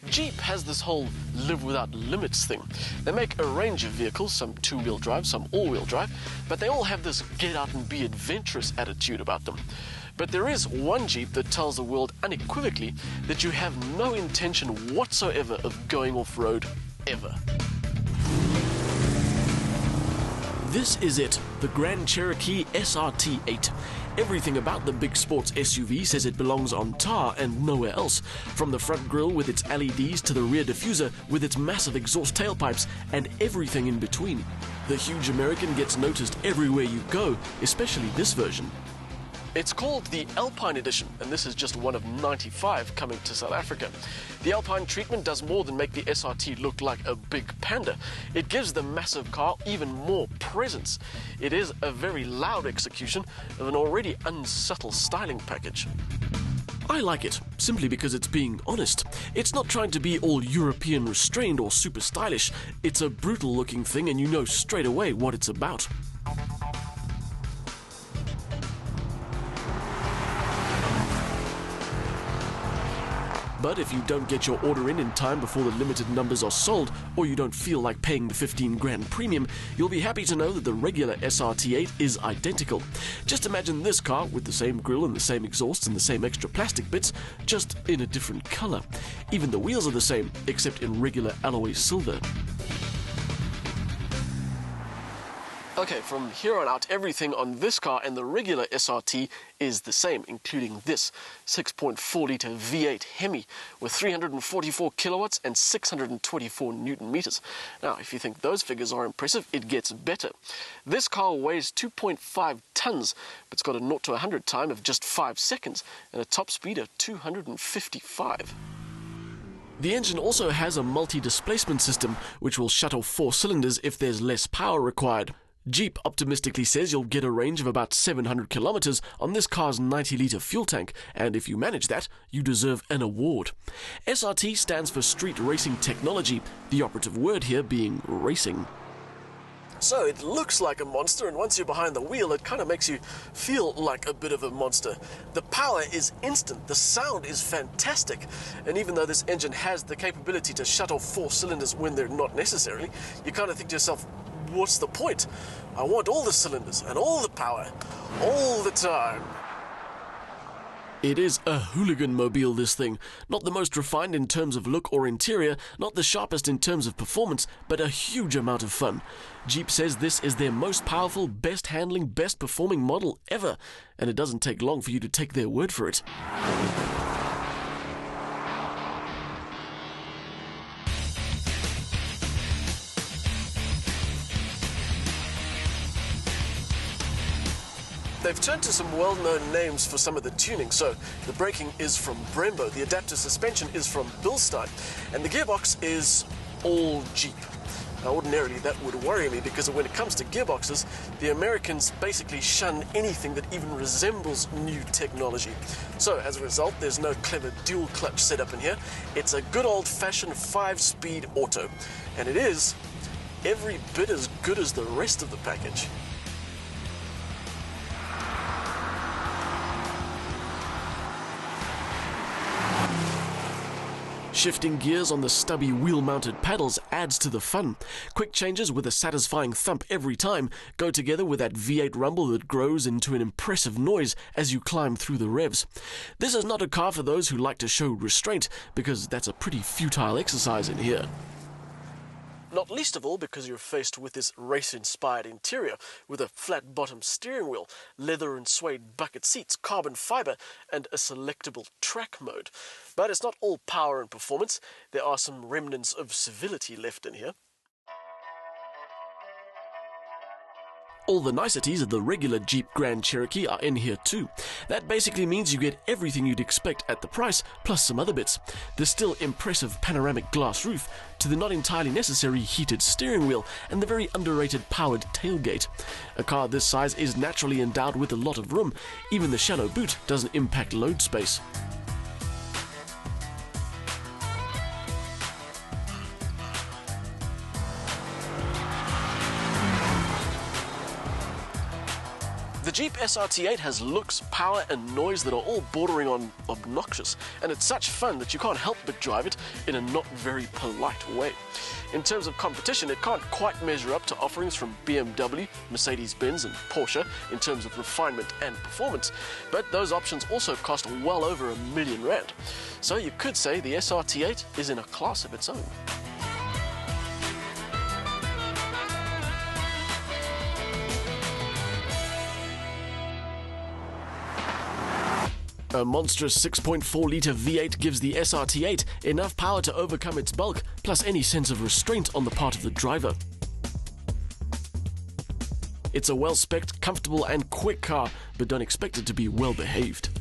Jeep has this whole live without limits thing. They make a range of vehicles, some two-wheel drive, some all-wheel drive, but they all have this get out and be adventurous attitude about them. But there is one Jeep that tells the world unequivocally that you have no intention whatsoever of going off-road, ever. This is it, the Grand Cherokee SRT 8. Everything about the big sports SUV says it belongs on tar and nowhere else. From the front grille with its LEDs to the rear diffuser with its massive exhaust tailpipes and everything in between. The huge American gets noticed everywhere you go, especially this version. It's called the Alpine Edition, and this is just one of 95 coming to South Africa. The Alpine treatment does more than make the SRT look like a big panda. It gives the massive car even more presence. It is a very loud execution of an already unsubtle styling package. I like it, simply because it's being honest. It's not trying to be all European restrained or super stylish. It's a brutal looking thing and you know straight away what it's about. But if you don't get your order in time before the limited numbers are sold, or you don't feel like paying the 15 grand premium, you'll be happy to know that the regular SRT8 is identical. Just imagine this car with the same grille and the same exhaust and the same extra plastic bits, just in a different color. Even the wheels are the same, except in regular alloy silver. Okay, from here on out, everything on this car and the regular SRT is the same, including this 6.4-litre V8 Hemi with 344 kilowatts and 624 Newton meters. Now, if you think those figures are impressive, it gets better. This car weighs 2.5 tons, but it's got a 0 to 100 time of just 5 seconds and a top speed of 255. The engine also has a multi-displacement system, which will shut off 4 cylinders if there's less power required. Jeep optimistically says you'll get a range of about 700 kilometers on this car's 90-litre fuel tank, and if you manage that, you deserve an award. SRT stands for Street Racing Technology, the operative word here being racing. So it looks like a monster, and once you're behind the wheel, it kind of makes you feel like a bit of a monster. The power is instant, the sound is fantastic, and even though this engine has the capability to shut off 4 cylinders when they're not necessary, you kind of think to yourself, what's the point? I want all the cylinders and all the power, all the time. It is a hooligan mobile, this thing. Not the most refined in terms of look or interior, not the sharpest in terms of performance, but a huge amount of fun. Jeep says this is their most powerful, best handling, best performing model ever, and it doesn't take long for you to take their word for it. They've turned to some well-known names for some of the tuning. So the braking is from Brembo, the adaptive suspension is from Bilstein, and the gearbox is all Jeep. Now ordinarily that would worry me because when it comes to gearboxes, the Americans basically shun anything that even resembles new technology. So as a result, there's no clever dual clutch setup in here. It's a good old-fashioned 5-speed auto, and it is every bit as good as the rest of the package. Shifting gears on the stubby wheel-mounted paddles adds to the fun. Quick changes with a satisfying thump every time go together with that V8 rumble that grows into an impressive noise as you climb through the revs. This is not a car for those who like to show restraint, because that's a pretty futile exercise in here. Not least of all because you're faced with this race-inspired interior with a flat-bottom steering wheel, leather and suede bucket seats, carbon fiber, and a selectable track mode. But it's not all power and performance. There are some remnants of civility left in here. All the niceties of the regular Jeep Grand Cherokee are in here too. That basically means you get everything you'd expect at the price, plus some other bits. The still impressive panoramic glass roof, to the not entirely necessary heated steering wheel, and the very underrated powered tailgate. A car this size is naturally endowed with a lot of room. Even the shallow boot doesn't impact load space. The Jeep SRT8 has looks, power and noise that are all bordering on obnoxious, and it's such fun that you can't help but drive it in a not very polite way. In terms of competition, it can't quite measure up to offerings from BMW, Mercedes-Benz and Porsche in terms of refinement and performance, but those options also cost well over R1 million. So you could say the SRT8 is in a class of its own. A monstrous 6.4-litre V8 gives the SRT8 enough power to overcome its bulk, plus any sense of restraint on the part of the driver. It's a well-spec'd, comfortable and quick car, but don't expect it to be well-behaved.